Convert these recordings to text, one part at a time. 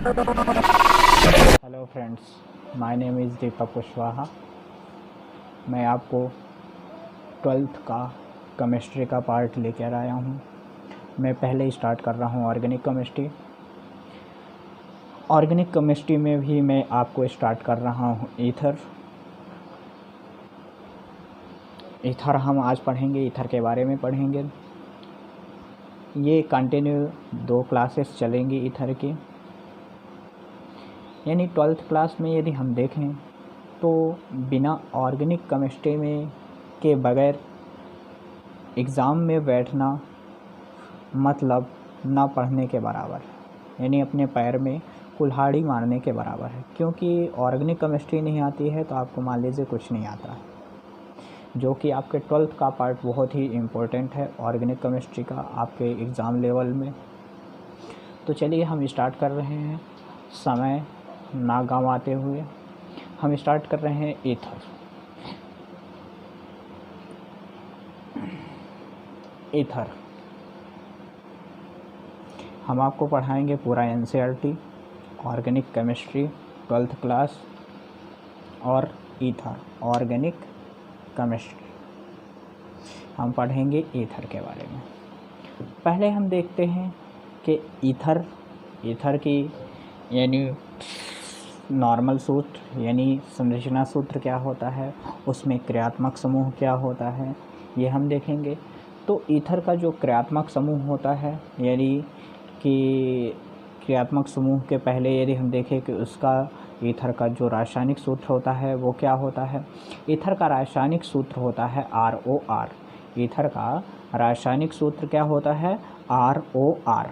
Hello friends, my name is Deepak Kushwaha. मैं आपको 12th का केमिस्ट्री का पार्ट लेकर आया हूँ। मैं पहले ही स्टार्ट कर रहा हूँ ऑर्गेनिक केमिस्ट्री। ऑर्गेनिक केमिस्ट्री में भी मैं आपको स्टार्ट कर रहा हूँ ईथर। हम आज पढ़ेंगे, ईथर के बारे में पढ़ेंगे। ये कंटिन्यू 2 क्लासेस चलेंगी ईथर की। यानी 12th क्लास में यदि हम देखें तो बिना ऑर्गेनिक केमिस्ट्री में के बगैर एग्ज़ाम में बैठना मतलब ना पढ़ने के बराबर है, यानी अपने पैर में कुल्हाड़ी मारने के बराबर है। क्योंकि ऑर्गेनिक केमिस्ट्री नहीं आती है तो आपको मान लीजिए कुछ नहीं आता है, जो कि आपके 12th का पार्ट बहुत ही इम्पोर्टेंट है ऑर्गेनिक केमिस्ट्री का आपके एग्ज़ाम लेवल में। तो चलिए हम स्टार्ट कर रहे हैं। समय ना गंवाते हुए हम स्टार्ट कर रहे हैं ईथर। हम आपको पढ़ाएंगे पूरा NCERT, organic chemistry 12th class और ईथर ऑर्गेनिक केमिस्ट्री। हम पढ़ेंगे ईथर के बारे में। पहले हम देखते हैं कि ईथर की यानी नॉर्मल सूत्र यानी संरचना सूत्र क्या होता है, उसमें क्रियात्मक समूह क्या होता है, ये हम देखेंगे। तो ईथर का जो क्रियात्मक समूह होता है, यानी कि क्रियात्मक समूह के पहले यदि हम देखें कि उसका ईथर का जो रासायनिक सूत्र होता है वो क्या होता है। ईथर का रासायनिक सूत्र होता है ROR। ईथर का रासायनिक सूत्र क्या होता है, ROR।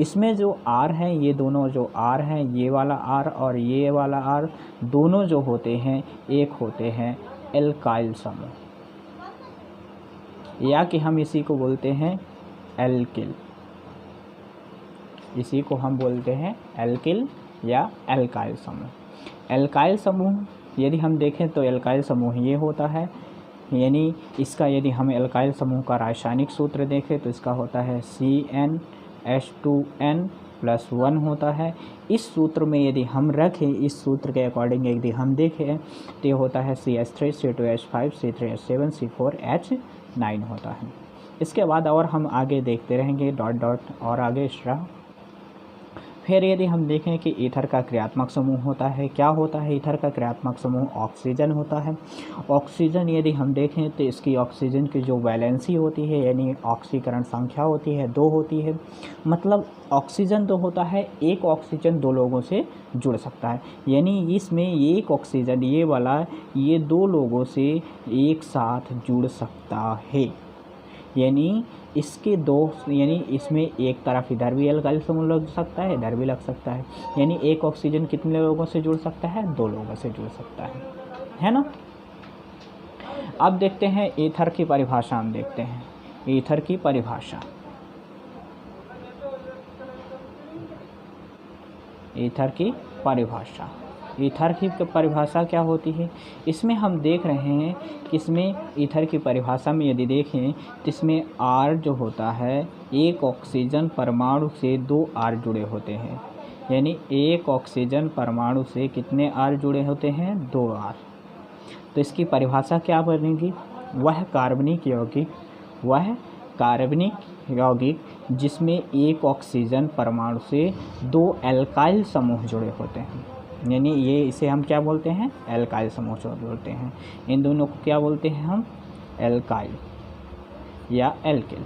इसमें जो R हैं, ये दोनों जो R हैं, ये वाला R और ये वाला R, दोनों जो होते हैं एक होते हैं एल्काइल समूह, या कि हम इसी को बोलते हैं एल्किल। इसी को हम बोलते हैं एल्किल या एल्काइल समूह। एल्काइल समूह यदि हम देखें तो एल्काइल समूह ये होता है, यानी इसका यदि हम एल्काइल समूह का रासायनिक सूत्र देखें तो इसका होता है CnH2n+1 होता है। इस सूत्र में यदि हम रखें, इस सूत्र के अकॉर्डिंग यदि हम देखें तो ये होता है CH3 C2H5 C3H7 C4H9 होता है। इसके बाद और हम आगे देखते रहेंगे डॉट और आगे एक्स्ट्रा। फिर यदि हम देखें कि ईथर का क्रियात्मक समूह होता है, क्या होता है ईथर का क्रियात्मक समूह, ऑक्सीजन होता है। ऑक्सीजन यदि हम देखें तो इसकी ऑक्सीजन की जो वैलेंसी होती है यानी ऑक्सीकरण संख्या होती है 2 होती है। मतलब ऑक्सीजन 2 होता है, एक ऑक्सीजन 2 लोगों से जुड़ सकता है। यानी इसमें एक ऑक्सीजन ये वाला ये 2 लोगों से एक साथ जुड़ सकता है। यानी इसके 2 यानी इसमें एक तरफ इधर भी एल्काइल समूह लग सकता है, इधर भी लग सकता है। यानी एक ऑक्सीजन कितने लोगों से जुड़ सकता है, 2 लोगों से जुड़ सकता है ना। अब देखते हैं ईथर की परिभाषा। हम देखते हैं ईथर की परिभाषा। ईथर की परिभाषा क्या होती है, इसमें हम देख रहे हैं कि इसमें ईथर की परिभाषा में यदि देखें तो इसमें R जो होता है, एक ऑक्सीजन परमाणु से 2 R जुड़े होते हैं। यानी एक ऑक्सीजन परमाणु से कितने R जुड़े होते हैं, 2 R। तो इसकी परिभाषा क्या बनेगी, वह कार्बनिक यौगिक जिसमें एक ऑक्सीजन परमाणु से 2 एल्काइल समूह जुड़े होते हैं। यानी ये इसे हम क्या बोलते हैं, एल्काइल समूह बोलते हैं। इन दोनों को क्या बोलते हैं हम, एल्काइल या एल्किल।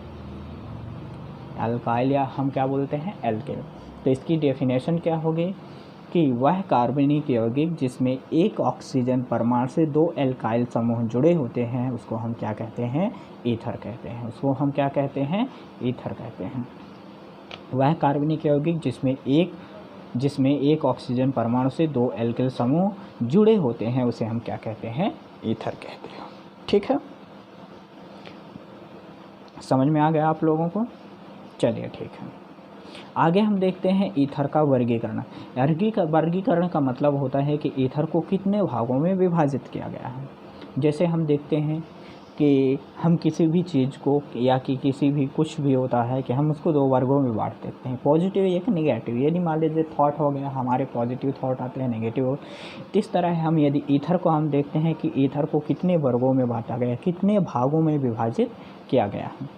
या हम क्या बोलते हैं, एल्किल। तो इसकी डेफिनेशन क्या होगी कि वह कार्बनिक यौगिक जिसमें एक ऑक्सीजन परमाणु से 2 एल्काइल समूह जुड़े होते हैं उसको हम क्या कहते हैं, ईथर कहते हैं। उसको हम क्या कहते हैं, ईथर कहते हैं। वह कार्बनिक यौगिक जिसमें एक ऑक्सीजन परमाणु से 2 एल्किल समूह जुड़े होते हैं उसे हम क्या कहते हैं, ईथर कहते हैं। ठीक है, समझ में आ गया आप लोगों को। चलिए ठीक है, आगे हम देखते हैं ईथर का वर्गीकरण। वर्गीकरण का मतलब होता है कि ईथर को कितने भागों में विभाजित किया गया है। जैसे हम देखते हैं कि हम किसी भी चीज़ को या कि किसी भी कुछ भी होता है कि हम उसको दो वर्गों में बांट देते हैं, पॉजिटिव एक नेगेटिव। यदि मान लीजिए थॉट हो गया, हमारे पॉजिटिव थॉट आते हैं, नेगेटिव हो, इस तरह हम यदि ईथर को हम देखते हैं कि ईथर को कितने वर्गों में बांटा गया, कितने भागों में विभाजित किया गया है।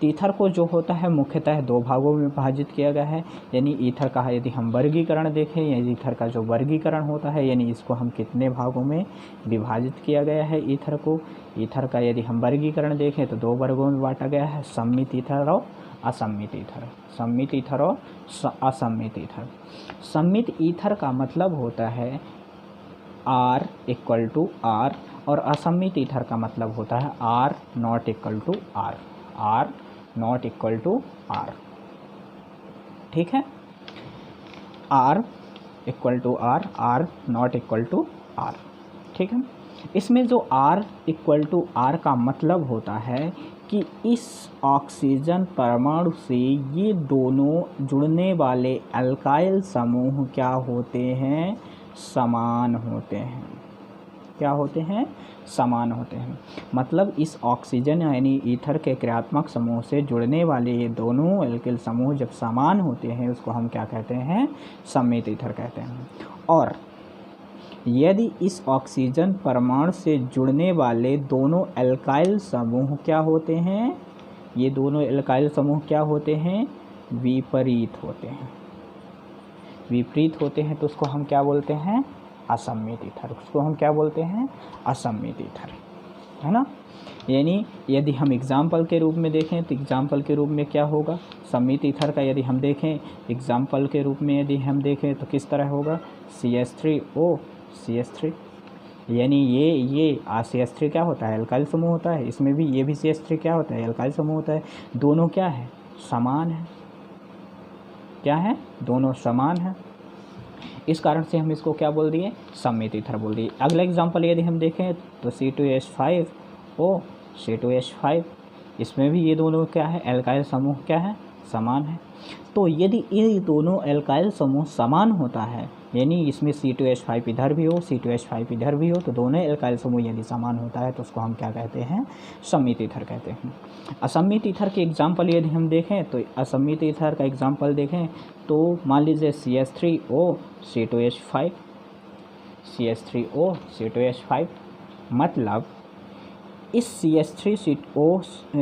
ईथर को जो होता है मुख्यतः दो भागों में विभाजित किया गया है। यानी ईथर का यदि हम वर्गीकरण देखें, या ईथर का जो वर्गीकरण होता है, यानी इसको हम कितने भागों में विभाजित किया गया है ईथर को। ईथर का यदि हम वर्गीकरण देखें तो दो वर्गों में बांटा गया है, सम्मित ईथर और असम्मित ईथर। सम्मित ईथर और असम्मित ईथर। सम्मित ईथर का मतलब होता है R इक्वल टू R, और असम्मित ईथर का मतलब होता है R not equal to R, R not equal to R। ठीक है, R equal to R, R not equal to R। ठीक है, इसमें जो R इक्वल टू R का मतलब होता है कि इस ऑक्सीजन परमाणु से ये दोनों जुड़ने वाले अल्काइल समूह क्या होते हैं, समान होते हैं। क्या होते हैं, समान होते हैं। मतलब इस ऑक्सीजन यानी ईथर के क्रियात्मक समूह से जुड़ने वाले ये दोनों एल्किल समूह जब समान होते हैं उसको हम क्या कहते हैं, सम्मित ईथर कहते हैं। और यदि इस ऑक्सीजन परमाणु से जुड़ने वाले दोनों एल्काइल समूह क्या होते हैं, ये दोनों एल्काइल समूह क्या होते हैं, विपरीत होते हैं। विपरीत होते हैं तो उसको हम क्या बोलते हैं, असम्मित ईथर। उसको हम क्या बोलते हैं, असम्मित ईथर, है ना। यानी यदि हम एग्जाम्पल के रूप में देखें तो एग्जाम्पल के रूप में क्या होगा, सम्मित ईथर का यदि हम देखें एग्जाम्पल के रूप में यदि हम देखें तो किस तरह होगा, CH3O CH3। यानी ये CH3 क्या होता है, एल्काइल समूह होता है। इसमें भी ये भी CH3 क्या होता है, एल्काइल समूह होता है। दोनों क्या है, समान है। क्या है, दोनों समान है। इस कारण से हम इसको क्या बोल दिए, सम्मित ईथर बोल दिए। अगला एग्जांपल यदि हम देखें तो C2H5O C2H5, इसमें भी ये दोनों क्या है, एल्काइल समूह क्या है, समान है। तो यदि ये दोनों एल्काइल समूह समान होता है, यानी इसमें C2H5 इधर भी हो C2H5 इधर भी हो, तो दोनों एल्काइल समूह यदि समान होता है तो उसको हम क्या कहते हैं, सम्मित ईथर कहते हैं। असम्मित ईथर के एग्जाम्पल यदि हम देखें तो असम्मित ईथर का एग्जाम्पल देखें तो मान लीजिए CH3O C2H5 CH3O C2H5, मतलब इस CH3O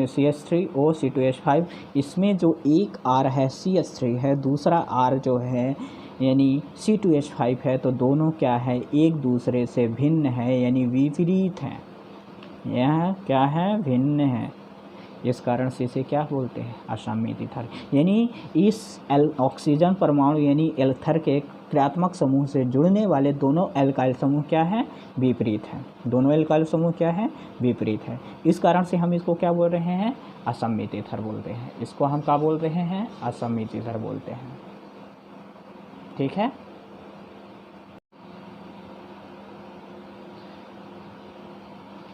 C2H5 इसमें जो एक R है CH3 है, दूसरा R जो है यानी C2H5 है, तो दोनों क्या है, एक दूसरे से भिन्न है, यानी विपरीत हैं। यह क्या है, भिन्न है। इस कारण से इसे क्या बोलते हैं, असम्मित ईथर। यानी इस ऑक्सीजन परमाणु यानी ईथर के क्रियात्मक समूह से जुड़ने वाले दोनों एल्काइल समूह क्या है, विपरीत है। दोनों एल्काइल समूह क्या है, विपरीत है। इस कारण से हम इसको क्या बोल रहे हैं, असम्मित ईथर बोलते हैं। इसको हम क्या बोल रहे हैं, असम्मित ईथर बोलते हैं। ठीक है,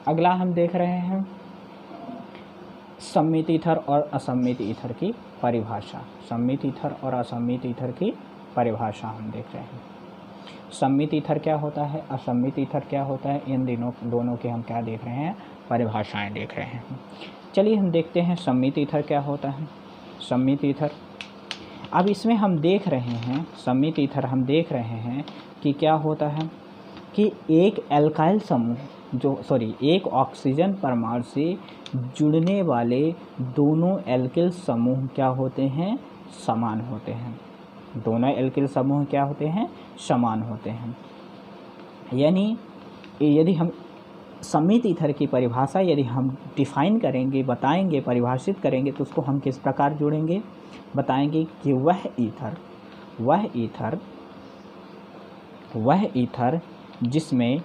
अगला हम देख रहे हैं सम्मित ईथर और असम्मित ईथर की परिभाषा। सम्मित ईथर और असम्मित ईथर की परिभाषा हम देख रहे हैं। सम्मित ईथर क्या होता है, असम्मित ईथर क्या होता है, इन दोनों के हम क्या देख रहे हैं, परिभाषाएं देख रहे हैं। चलिए हम देखते हैं सम्मित ईथर क्या होता है। सम्मित ईथर, अब इसमें हम देख रहे हैं, सम्मित ईथर हम देख रहे हैं कि क्या होता है कि एक एल्काइल समूह एक ऑक्सीजन परमाणु से जुड़ने वाले दोनों एल्किल समूह क्या होते हैं, समान होते हैं। दोनों एल्किल समूह क्या होते हैं, समान होते हैं। यानी यदि हम सम्मित ईथर की परिभाषा यदि हम डिफाइन करेंगे, बताएंगे, परिभाषित करेंगे तो उसको हम किस प्रकार जोड़ेंगे, बताएंगे कि वह ईथर जिसमें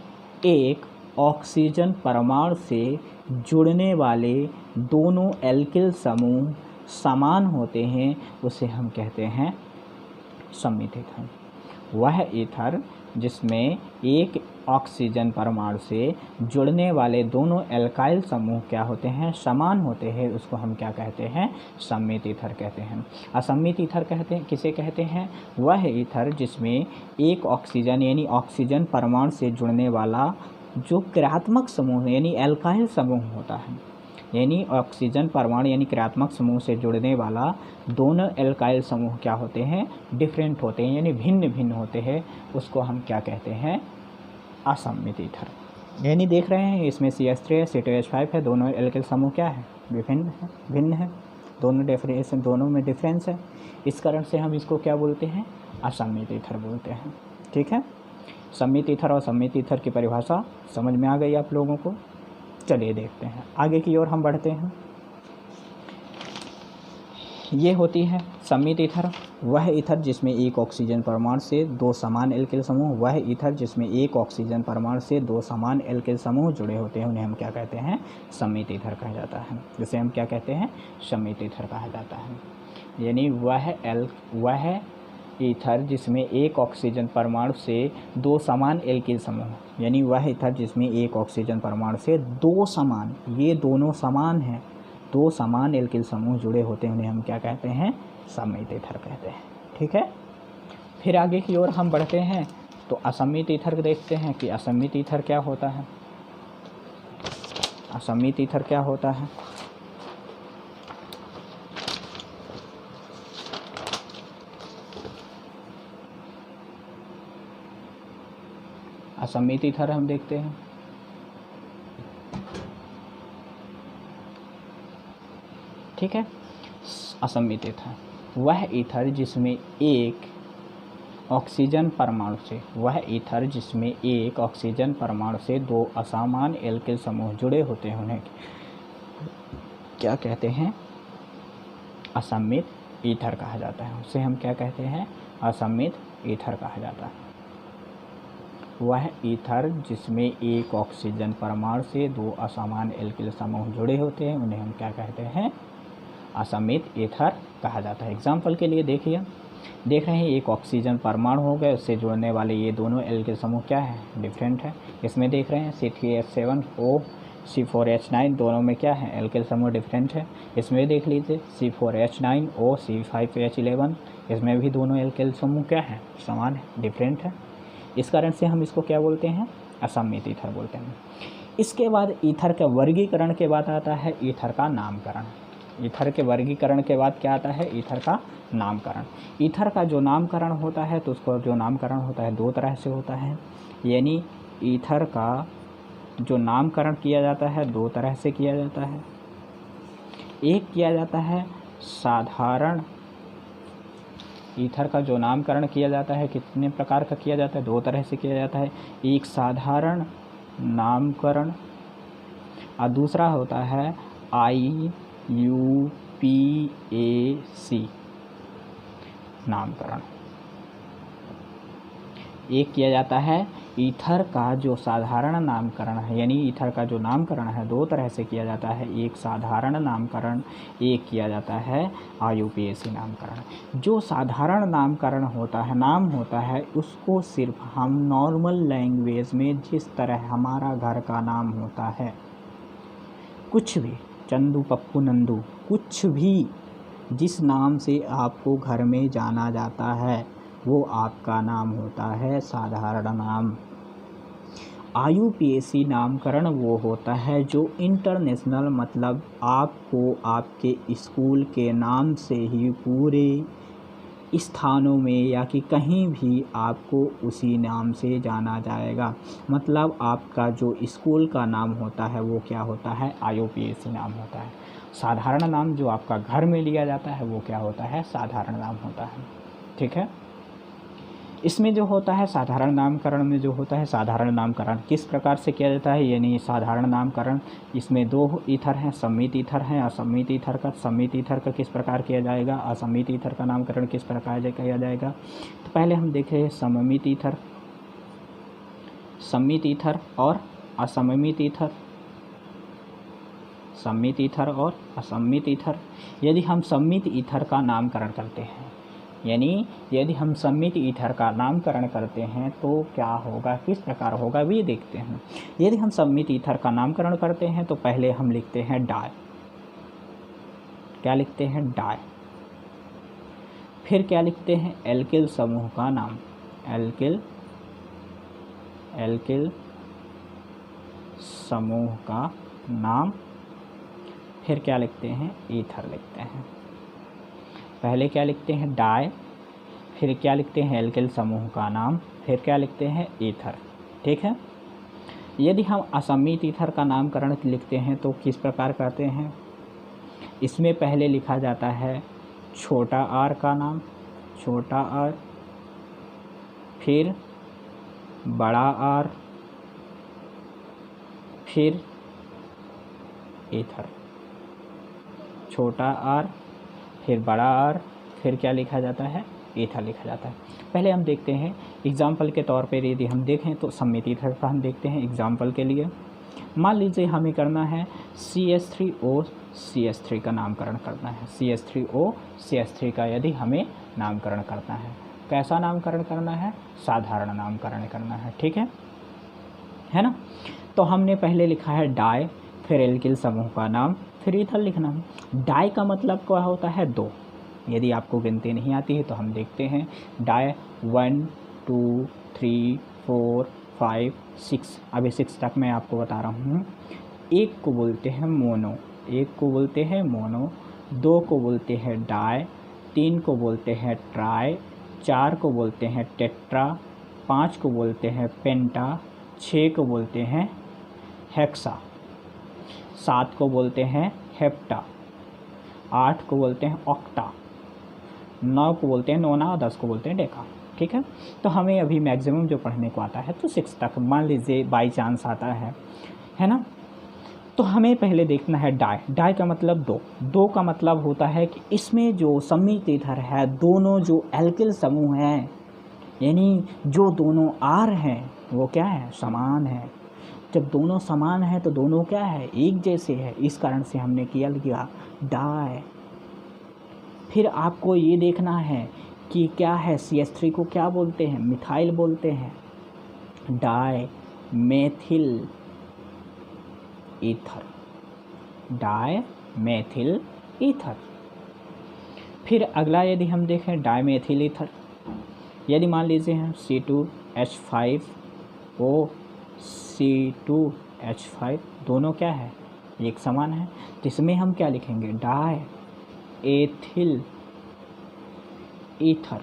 एक ऑक्सीजन परमाणु से जुड़ने वाले दोनों एल्किल समूह समान होते हैं, उसे हम कहते हैं सम्मित ईथर। वह ईथर जिसमें एक ऑक्सीजन परमाणु से जुड़ने वाले दोनों एल्काइल समूह क्या होते हैं, समान होते हैं, उसको हम क्या कहते हैं, सम्मित ईथर कहते हैं। असम्मित ईथर किसे कहते हैं, वह ईथर जिसमें एक ऑक्सीजन यानी परमाणु से जुड़ने वाला जो क्रियात्मक समूह यानी एल्काइल समूह होता है, यानी ऑक्सीजन परमाणु यानी क्रियात्मक समूह से जुड़ने वाला दोनों एल्काइल समूह क्या होते हैं, डिफरेंट होते हैं, यानी भिन्न भिन्न होते हैं, उसको हम क्या कहते हैं, असममित ईथर। यानी देख रहे हैं इसमें CH3 C2H5 है, दोनों एल्काइल समूह क्या है, विभिन्न है, भिन्न है, दोनों में डिफरेंस है, इस कारण से हम इसको क्या बोलते हैं, असममित ईथर बोलते हैं। ठीक है, सममित ईथर और सममित ईथर की परिभाषा समझ में आ गई आप लोगों को। चलिए देखते हैं आगे की ओर हम बढ़ते हैं। ये होती है सममित ईथर, वह ईथर जिसमें एक ऑक्सीजन परमाणु से दो समान एल्किल समूह, वह ईथर जिसमें एक ऑक्सीजन परमाणु से दो समान एल्किल समूह जुड़े होते हैं, उन्हें हम क्या कहते हैं, सममित ईथर कहा जाता है। जिसे हम क्या कहते हैं, सममित ईथर कहा जाता है। यानी वह ईथर जिसमें एक ऑक्सीजन परमाणु से दो समान एल्किल समूह, यानी वह ईथर जिसमें एक ऑक्सीजन परमाणु से दो समान, ये दोनों समान हैं, दो समान एल्किल समूह जुड़े होते हैं, उन्हें हम क्या कहते हैं, सममित ईथर कहते हैं। ठीक है, फिर आगे की ओर हम बढ़ते हैं तो असममित ईथर देखते हैं कि असममित ईथर क्या होता है। असममित ईथर क्या होता है, असममित ईथर हम देखते हैं। ठीक है, असममित ईथर वह ईथर जिसमें एक ऑक्सीजन परमाणु से, वह ईथर जिसमें एक ऑक्सीजन परमाणु से दो असमान एल्किल समूह जुड़े होते हैं, उन्हें क्या कहते हैं, असममित ईथर कहा जाता है। उसे हम क्या कहते हैं, असममित ईथर कहा जाता है। वह ईथर जिसमें एक ऑक्सीजन परमाणु से दो असमान एल्किल समूह जुड़े होते हैं, उन्हें हम क्या कहते हैं, असममित ईथर कहा जाता है। एग्जाम्पल के लिए देखिए, देख रहे हैं एक ऑक्सीजन परमाणु हो गए, उससे जुड़ने वाले ये दोनों एल्किल समूह क्या है, डिफरेंट है। इसमें देख रहे हैं C3H7O C4H9 दोनों में क्या है, एल्किल समूह डिफरेंट है। इसमें देख लीजिए C4H9O C5H11, इसमें भी दोनों एल्किल समूह क्या है, समान है, डिफरेंट है। इस कारण से हम इसको क्या बोलते हैं, असममित ईथर बोलते हैं। इसके बाद ईथर के वर्गीकरण के बाद आता है ईथर का नामकरण। ईथर के वर्गीकरण के बाद क्या आता है, ईथर का नामकरण। ईथर का जो नामकरण होता है तो उसको जो नामकरण होता है दो तरह से होता है, यानी ईथर का जो नामकरण किया जाता है दो तरह से किया जाता है। एक किया जाता है साधारण, ईथर का जो नामकरण किया जाता है कितने प्रकार का किया जाता है, दो तरह से किया जाता है। एक साधारण नामकरण और दूसरा होता है IUPAC नामकरण। एक किया जाता है ईथर का जो साधारण नामकरण है, यानी ईथर का जो नामकरण है दो तरह से किया जाता है, एक साधारण नामकरण, एक किया जाता है IUPAC नामकरण। जो साधारण नामकरण होता है, नाम होता है, उसको सिर्फ हम नॉर्मल लैंग्वेज में जिस तरह हमारा घर का नाम होता है, कुछ भी चंदू पप्पू नंदू, कुछ भी जिस नाम से आपको घर में जाना जाता है वो आपका नाम होता है साधारण नाम। IUPAC नामकरण वो होता है जो इंटरनेशनल, मतलब आपको आपके स्कूल के नाम से ही पूरे स्थानों में या कि कहीं भी आपको उसी नाम से जाना जाएगा। मतलब आपका जो स्कूल का नाम होता है वो क्या होता है, IUPAC नाम होता है। साधारण नाम जो आपका घर में लिया जाता है वो क्या होता है, साधारण नाम होता है। ठीक है, इसमें जो होता है साधारण नामकरण में जो होता है, साधारण नामकरण किस प्रकार से किया जाता है, यानी साधारण नामकरण इसमें दो ईथर हैं, सममित ईथर हैं, असममित ईथर का। सममित ईथर का किस प्रकार किया जाएगा, असममित ईथर का नामकरण किस प्रकार किया जाएगा। तो पहले हम देखें सममित ईथर, सममित ईथर और असममित ईथर, सममित ईथर और असममित ईथर। यदि हम सममित ईथर का नामकरण करते हैं, यानी यदि हम सममित ईथर का नामकरण करते हैं तो क्या होगा, किस प्रकार होगा भी देखते हैं। यदि हम सममित ईथर का नामकरण करते हैं तो पहले हम लिखते हैं डाई, क्या लिखते हैं, डाई। फिर क्या लिखते हैं, एल्किल समूह का नाम, एल्किल समूह का नाम। फिर क्या लिखते हैं, ईथर लिखते हैं। पहले क्या लिखते हैं, डाई, फिर क्या लिखते हैं, एल्किल समूह का नाम, फिर क्या लिखते हैं, ईथर। ठीक है। यदि हम असमित ईथर का नामकरण लिखते हैं तो किस प्रकार करते हैं, इसमें पहले लिखा जाता है छोटा आर का नाम, छोटा आर, फिर बड़ा आर, फिर ईथर। छोटा आर, फिर बड़ा आर, फिर क्या लिखा जाता है, ईथर लिखा जाता है। पहले हम देखते हैं एग्जाम्पल के तौर पर, यदि हम देखें तो सममित ईथर का हम देखते हैं एग्जाम्पल के लिए। मान लीजिए हमें करना है CH3O CH3 का नामकरण करना है, CH3O CH3 का यदि हमें नामकरण करना है, कैसा नामकरण करना है, साधारण नामकरण करना है। ठीक है ना। तो हमने पहले लिखा है डाई, फिर एल्किल समूह का नाम, फिर ईथर लिखना है। डाई का मतलब क्या होता है, दो। यदि आपको गिनती नहीं आती है तो हम देखते हैं डाई 1 2 3 4 5 6, अभी 6 तक मैं आपको बता रहा हूँ। एक को बोलते हैं मोनो, एक को बोलते हैं मोनो, दो को बोलते हैं डाई, तीन को बोलते हैं ट्राई, चार को बोलते हैं टेट्रा, पाँच को बोलते हैं पेंटा, छः को बोलते हैं हेक्सा, सात को बोलते हैं हेप्टा, आठ को बोलते हैं ऑक्टा, 9 को बोलते हैं नोना और 10 को बोलते हैं डेका। ठीक है। तो हमें अभी मैक्सिमम जो पढ़ने को आता है तो 6 तक, मान लीजिए बाई चांस आता है ना। तो हमें पहले देखना है डाई। डाई का मतलब दो, दो का मतलब होता है कि इसमें जो सममित ईथर है, दोनों जो एल्किल समूह हैं, यानी जो दोनों आर हैं वो क्या है, समान है। जब दोनों समान है तो दोनों क्या है, एक जैसे है, इस कारण से हमने किया लिया डाई। फिर आपको ये देखना है कि क्या है, CH3 को क्या बोलते हैं, मिथाइल बोलते हैं, dimethyl ether, dimethyl ether. फिर अगला यदि हम देखें डाई मेथिल ईथर, यदि मान लीजिए हम C2H5O C2H5 दोनों क्या है, एक समान है, तो इसमें हम क्या लिखेंगे, डाई एथिल ईथर।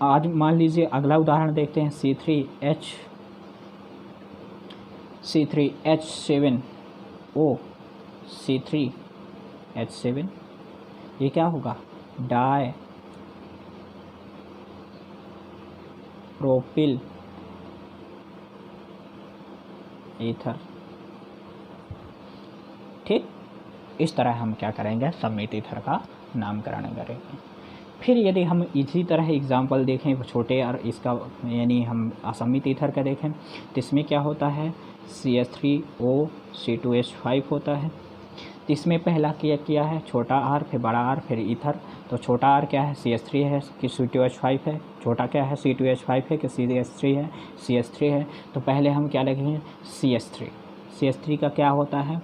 आज मान लीजिए अगला उदाहरण देखते हैं C3H7O C3H7, ये क्या होगा, डाई प्रोपिल ईथर। ठीक, इस तरह हम क्या करेंगे, सममित ईथर का नामकरण करेंगे। फिर यदि हम इसी तरह एग्जाम्पल देखें छोटे और इसका, यानी हम असमित ईथर का देखें तो इसमें क्या होता है, CH3O C2H5 होता है। तो इसमें पहला किया है छोटा आर, फिर बड़ा आर, फिर ईथर। तो छोटा आर क्या है, CH3 है कि C2H5 है, छोटा क्या है, C2H5 है कि CH3 है, CH3 है। तो पहले हम क्या लिखेंगे, CH3। CH3 का क्या होता है,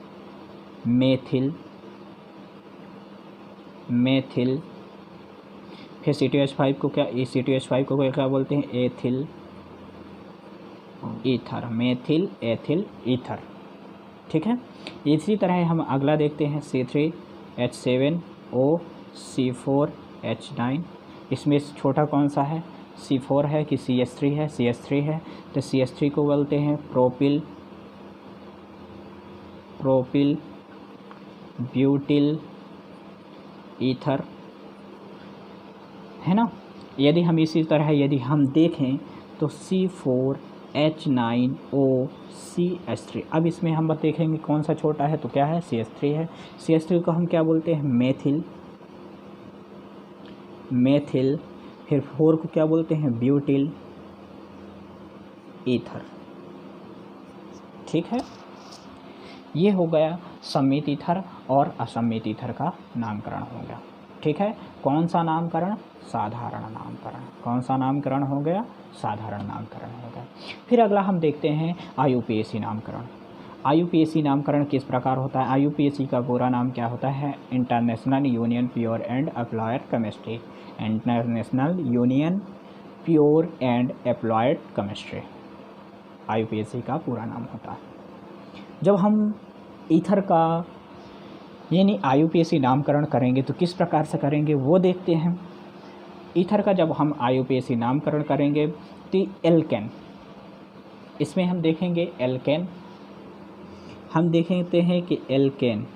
मेथिल, फिर C2H5 को क्या, C2H5 को क्या बोलते हैं, ethyl ether, methyl ethyl ether. ठीक है। इसी तरह हम अगला देखते हैं C3H7O C4H9, इसमें छोटा कौन सा है, C4 है कि CH3 है, CH3 है। तो CH3 को बोलते हैं प्रोपिल ब्यूटिल ईथर, है ना। यदि हम इसी तरह यदि हम देखें तो C4H9O CH3, अब इसमें हम देखेंगे कौन सा छोटा है, तो क्या है, CH3 है। CH3 को हम क्या बोलते हैं, मेथिल, फिर 4 को क्या बोलते हैं, ब्यूटिल ईथर। ठीक है। ये हो गया सममित ईथर और असमित ईथर का नामकरण हो गया। ठीक है। कौन सा नामकरण, साधारण नामकरण। कौन सा नामकरण हो गया, साधारण नामकरण हो गया। फिर अगला हम देखते हैं IUPAC नामकरण। IUPAC नामकरण किस प्रकार होता है, IUPAC का पूरा नाम क्या होता है, international union pure and applied chemistry, international union pure and applied chemistry IUPAC का पूरा नाम होता है। जब हम ईथर का यानी IUPAC नामकरण करेंगे तो किस प्रकार से करेंगे वो देखते हैं। ईथर का जब हम IUPAC नामकरण करेंगे तो एल्केन, इसमें हम देखेंगे एल्केन, हम देखते हैं कि एल्केन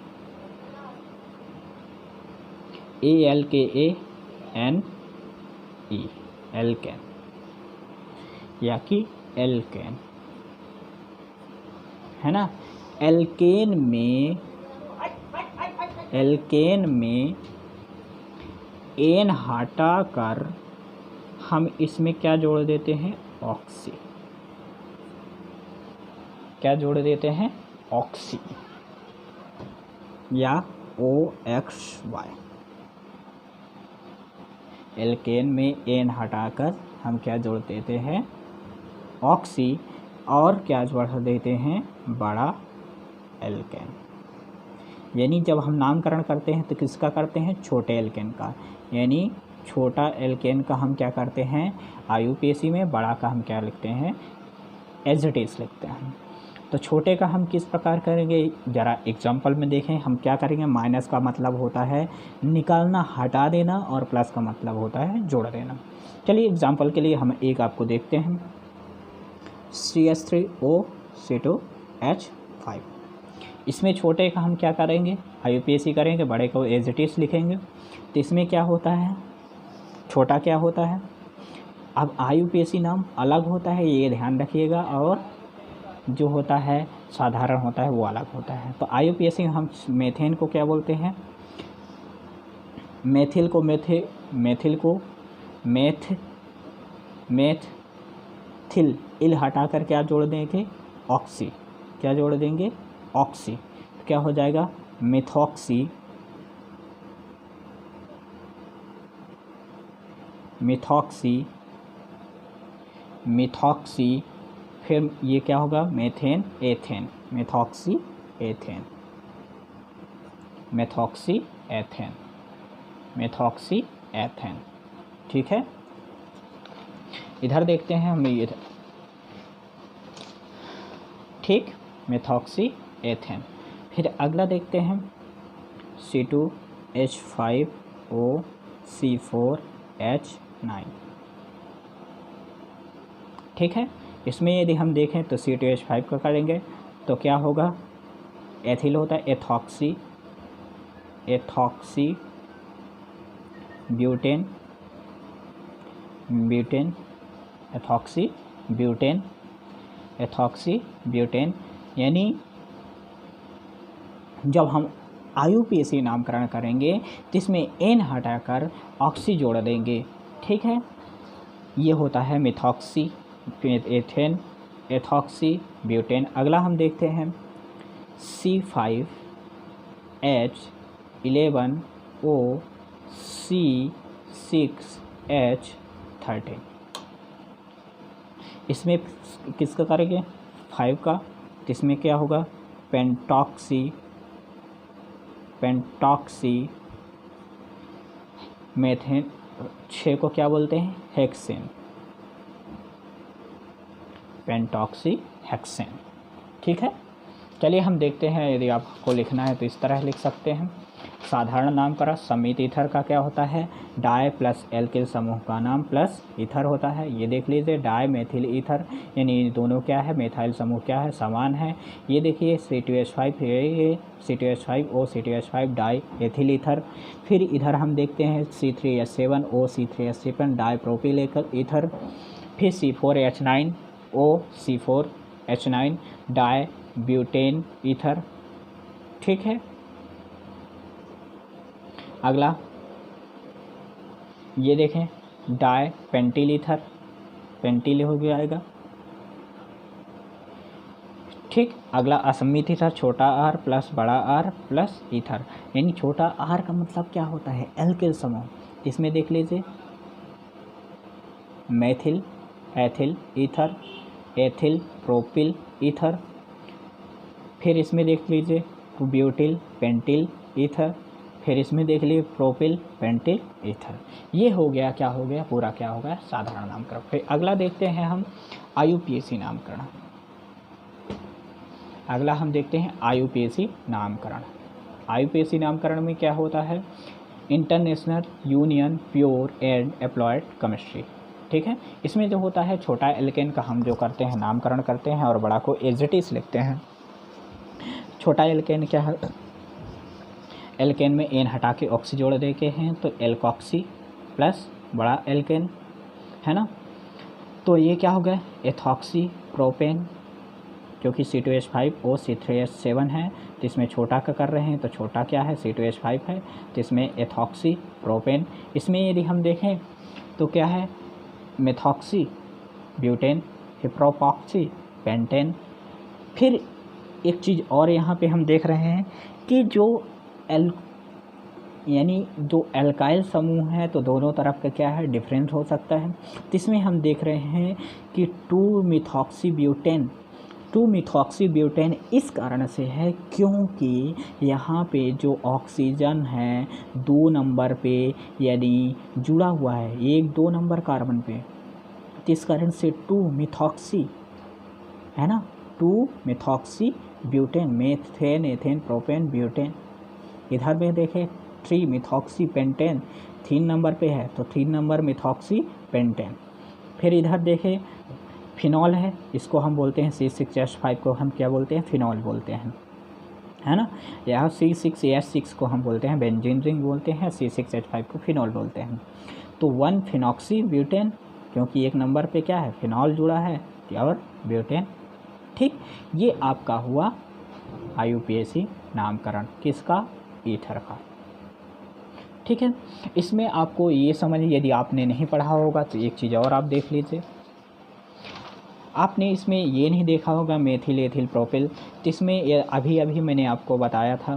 ALKANE एल्केन या कि एल्केन है ना। एल्केन में एन हटा कर हम इसमें क्या जोड़ देते हैं, ऑक्सी, क्या जोड़ देते हैं, ऑक्सी या OXY। एल्केन में एन हटाकर हम क्या जोड़ देते हैं, ऑक्सी, और क्या जोड़ देते हैं, बड़ा एल्केन। यानी जब हम नामकरण करते हैं तो किसका करते हैं, छोटे एल्केन का, यानी छोटा एल्केन का हम क्या करते हैं IUPAC में, बड़ा का हम क्या लिखते हैं, एज इट इज लिखते हैं। तो छोटे का हम किस प्रकार करेंगे, ज़रा एग्जांपल में देखें। हम क्या करेंगे, माइनस का मतलब होता है निकालना, हटा देना, और प्लस का मतलब होता है जोड़ देना। चलिए एग्जांपल के लिए हम एक आपको देखते हैं, CH3O, C2H5। इसमें छोटे का हम क्या करेंगे, IUPAC करेंगे, बड़े को एज इट इज लिखेंगे। तो इसमें क्या होता है, छोटा क्या होता है, अब IUPAC नाम अलग होता है, ये ध्यान रखिएगा, और जो होता है साधारण होता है वो अलग होता है। तो IUPAC हम मेथेन को क्या बोलते हैं, मेथिल को मेथिल इल हटाकर क्या जोड़ देंगे, ऑक्सी, क्या जोड़ देंगे, ऑक्सी। तो क्या हो जाएगा, मिथॉक्सी, मिथॉक्सी, फिर ये क्या होगा, मेथेन, एथेन, मिथॉक्सी एथेन, ठीक है। इधर देखते हैं हम, ये ठीक, मिथॉक्सी एथेन। फिर अगला देखते हैं C2H5O, C4H9, ठीक है। इसमें यदि हम देखें तो C2H5 का करेंगे तो क्या होगा, एथिल होता है, एथॉक्सी ब्यूटेन, एथॉक्सी ब्यूटेन। यानी जब हम IUPAC नामकरण करेंगे तो इसमें एन हटाकर ऑक्सी जोड़ देंगे, ठीक है। ये होता है मिथॉक्सी एथेन, एथॉक्सी ब्यूटेन। अगला हम देखते हैं C5H11O, C6H13। इसमें किसका करेंगे, 5 का, तो इसमें क्या होगा, पेंटॉक्सी मेथेन। 6 को क्या बोलते हैं, हेक्सेन, पेंटॉक्सी हेक्सेन, ठीक है। चलिए हम देखते हैं, यदि आपको लिखना है तो इस तरह लिख सकते हैं। साधारण नामकरण समित ईथर का क्या होता है, डाई प्लस एल्किल समूह का नाम प्लस ईथर होता है। ये देख लीजिए, डाई मेथिल ईथर, यानी दोनों क्या है, मेथाइल समूह क्या है, समान है। ये देखिए C2H5 है, C2H5O, C2H5 die ethyl ether. फिर इधर हम देखते हैं C3H7O, C3H7 die propyl ether. फिर C4H9O, C4H9 die butane ether, ठीक है। अगला ये देखें, डाई पेंटिल ईथर, पेंटिल हो गया आएगा, ठीक। अगला असमित ईथर, छोटा आर प्लस बड़ा आर प्लस ईथर, यानी छोटा आर का मतलब क्या होता है, एल्किल समूह। इसमें देख लीजिए, methyl ethyl ether, ethyl propyl ether. फिर इसमें देख लीजिए ब्यूटिल पेंटिल ईथर। फिर इसमें देख लीजिए प्रोपिल पेंटिल ईथर। ये हो गया, क्या हो गया, पूरा क्या हो गया, साधारण नामकरण। फिर अगला देखते हैं हम IUPAC नामकरण। अगला हम देखते हैं IUPAC नामकरण। IUPAC नामकरण में क्या होता है, international union pure and employed chemistry, ठीक है। इसमें जो होता है छोटा एल्केन का हम जो करते हैं नामकरण करते हैं और बड़ा को एज इट इज लिखते हैं। छोटा एल्केन क्या है, एल्केन में एन हटा के ऑक्सी जोड़ देते हैं तो एल्कॉक्सी प्लस बड़ा एल्केन, है ना। तो ये क्या हो गया, एथॉक्सी प्रोपेन, क्योंकि C2H5O C3H7 है तो इसमें छोटा का कर रहे हैं तो छोटा क्या है C2H5 है, तो इसमें एथॉक्सी प्रोपेन। इसमें यदि हम देखें तो क्या है, मेथॉक्सी ब्यूटेन, हिप्रोपॉक्सी पेंटेन। फिर एक चीज़ और यहाँ पे हम देख रहे हैं कि जो यानी जो एल्काइल समूह है तो दोनों तरफ का क्या है डिफरेंट हो सकता है। तो इसमें हम देख रहे हैं कि 2-मिथॉक्सी-ब्यूटेन इस कारण से है क्योंकि यहाँ पे जो ऑक्सीजन है 2 नंबर पे यदि जुड़ा हुआ है 1-2 नंबर कार्बन पे, तो इस कारण से 2-मिथॉक्सी है ना, 2-मिथॉक्सी-ब्यूटेन, मेथेन एथेन प्रोपेन ब्यूटेन। इधर में देखें 3-मिथॉक्सी-पेंटेन 3 नंबर पे है तो 3 नंबर मिथॉक्सी-पेंटेन। फिर इधर देखें फिनॉल है, इसको हम बोलते हैं C6H5 को हम क्या बोलते हैं, फिनॉल बोलते हैं, है ना। यह C6H6 को हम बोलते हैं बेंजीन रिंग बोलते हैं, C6H5 को फिनॉल बोलते हैं। तो 1-फिनॉक्सी-ब्यूटेन क्योंकि 1 नंबर पे क्या है फिनॉल जुड़ा है और ब्यूटेन, ठीक। ये आपका हुआ IUPAC नामकरण किसका, ईथर का, ठीक है। इसमें आपको ये समझ, यदि आपने नहीं पढ़ा होगा तो एक चीज़ और आप देख लीजिए, आपने इसमें ये नहीं देखा होगा मेथिल एथिल प्रोपिल। तो इसमें अभी मैंने आपको बताया था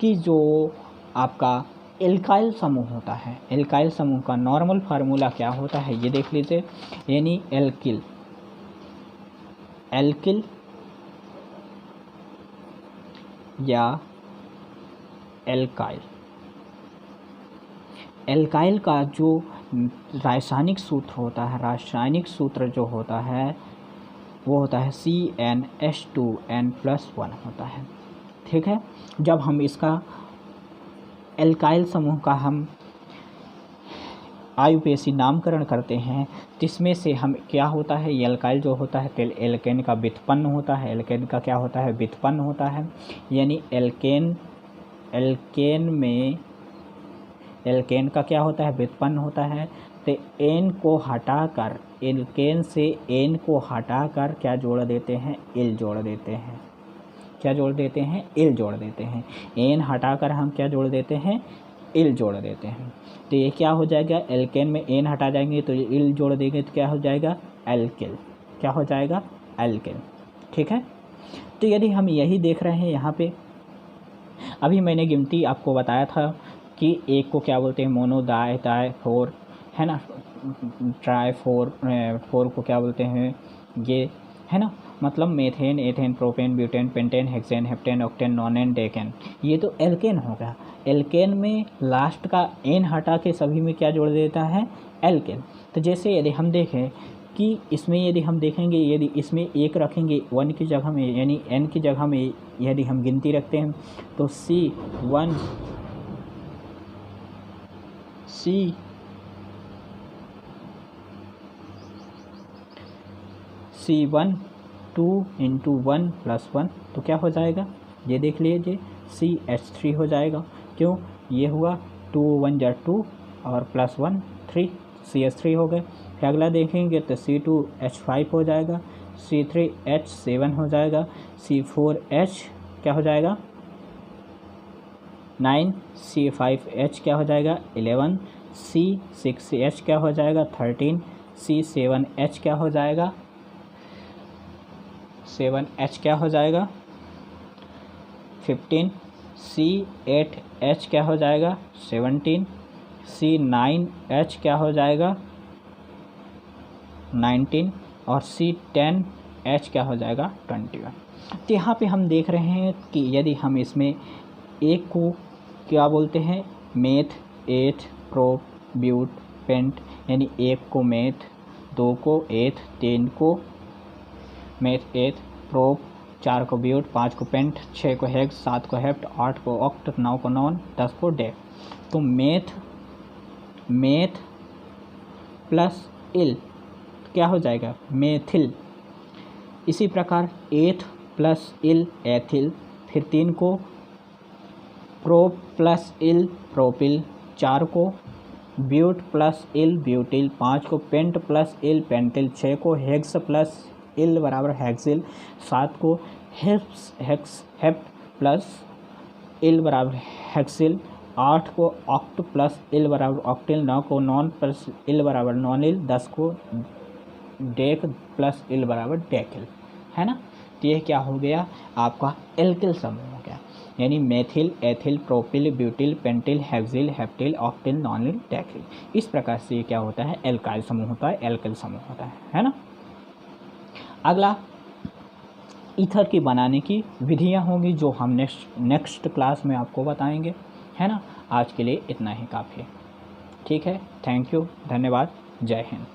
कि जो आपका एल्काइल समूह होता है, एल्काइल समूह का नॉर्मल फार्मूला क्या होता है ये देख लीजिए, यानी एल्किल या एल्काइल, एल्काइल का जो रासायनिक सूत्र होता है, रासायनिक सूत्र जो होता है वो होता है CnH2n+1 होता है, ठीक है। जब हम इसका एल्काइल समूह का हम IUPAC नामकरण करते हैं तो इसमें से हम क्या होता है, ये एल्काइल जो होता है तो एल्केन का व्युत्पन्न होता है, एल्केन का क्या होता है व्युत्पन्न होता है, यानी एल्केन का क्या होता है व्युत्पन्न होता है। तो एन को हटाकर, एल्केन से एन को हटाकर क्या जोड़ देते हैं, इल जोड़ देते हैं, क्या जोड़ देते हैं, इल जोड़ देते हैं। एन हटाकर हम क्या जोड़ देते हैं, इल जोड़ देते हैं। तो ये क्या हो जाएगा, एल्केन में एन हटा जाएंगे तो इल जोड़ देंगे तो क्या हो जाएगा, एल्किल, क्या हो जाएगा, एल्किल, ठीक है। तो यदि हम यही देख रहे हैं यहाँ पे, अभी मैंने गिनती आपको बताया था कि एक को क्या बोलते हैं मोनो डाई डाई 4 है ना, ट्राई 4 को क्या बोलते हैं ये, है ना, मतलब methane ethane propane butane pentane hexane heptane octane nonane decane, ये तो एल्केन हो गया। एल्केन में लास्ट का एन हटा के सभी में क्या जोड़ देता है, एल्केन। तो जैसे यदि हम देखें कि इसमें यदि हम देखेंगे, यदि इसमें एक रखेंगे 1 की जगह में यानी n की जगह में यदि हम गिनती रखते हैं तो C1 2 × 1 + 1 तो क्या हो जाएगा, ये देख लीजिए CH3 हो जाएगा। क्यों, ये हुआ 2 1 = 2 और +1 3 CH3 हो गए। फिर अगला देखेंगे तो C2H5 हो जाएगा, C3H7 हो जाएगा, C4H क्या हो जाएगा 9, C5H क्या हो जाएगा 11, C6H क्या हो जाएगा 13, C7H क्या हो जाएगा 7H क्या हो जाएगा 15, C8H क्या हो जाएगा 17, C9H क्या हो जाएगा 19 और C10H क्या हो जाएगा 21। तो यहाँ पे हम देख रहे हैं कि यदि हम इसमें एक को क्या बोलते हैं मेथ एथ प्रोप ब्यूट पेंट, यानी एक को मेथ, 2 को एथ, 3 को मेथ एथ प्रोप 4 को ब्यूट, 5 को पेंट, 6 को हेक्स, 7 को हेप्ट, 8 को ऑक्ट, 9 को नॉन, 10 को डेक। तो मेथ प्लस इल क्या हो जाएगा? मेथिल। इसी प्रकार एथ प्लस इल एथिल, फिर 3 को प्रोप प्लस इल प्रोपिल, 4 को ब्यूट प्लस इल ब्यूटिल, 5 को पेंट प्लस इल पेंटिल, 6 को हेक्स प्लस इल बराबर हेक्सिल, 7 को हेप्ट प्लस इल बराबर हेक्सिल, 8 को ऑक्ट प्लस इल बराबर ऑक्टिल, 9 को नॉन प्लस इल बराबर नॉनिल, 10 को डेक प्लस इल बराबर डेकिल, है ना। तो ये क्या हो गया? आपका एल्किल समूह हो गया, यानी methyl, ethyl, propyl, butyl, pentyl, hexyl, heptyl, octyl, nonyl, decyl. इस प्रकार से ये क्या होता है? एल्काइल समूह होता है, एल्किल समूह होता है ना। अगला ईथर की बनाने की विधियां होंगी जो हम नेक्स्ट क्लास में आपको बताएंगे, है ना। आज के लिए इतना ही काफ़ी है। ठीक है, थैंक यू, धन्यवाद, जय हिंद।